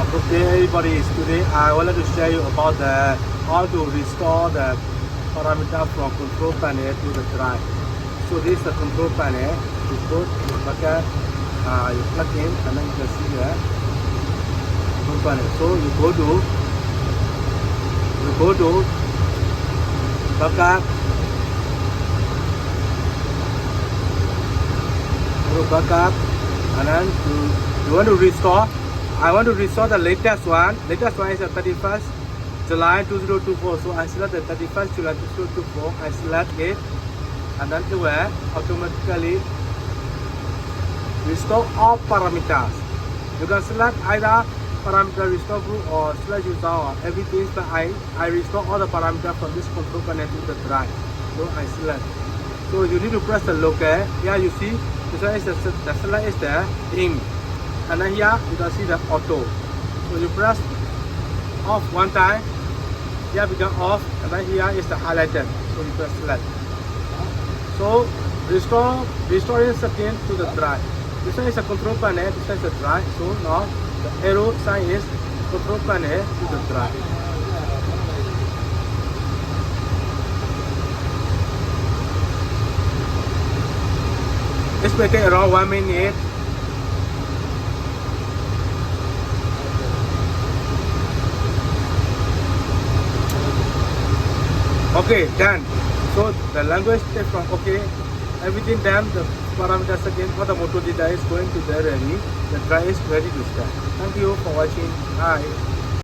Okay, everybody, today I wanted to share you about how to restore the parameter from control panel to the drive. So this is the control panel. You put the bucket, you plug in, and then you can see the control panel. So you go to bucket, and then you want to restore. I want to restore the latest one. Latest one is the 31st July 2024. So I select the 31st July 2024. I select it, and then it will automatically restore all parameters. You can select either parameter restore group or select user or everything. But I restore all the parameters from this control panel to the drive. So I select. So you need to press the local. Here you see this one is the select is the in. And then here you can see the auto. So you press off one time, here become off, and then here is the highlighted. So you press select. So restoring setting to the drive. This one is the control panel, this one is the drive. So now the arrow sign is control panel to the drive. This may take around 1 minute. Okay, done. So the language step from okay, everything done, the parameters again for the motor data is going to be ready. The drive is ready to start. Thank you for watching. Bye.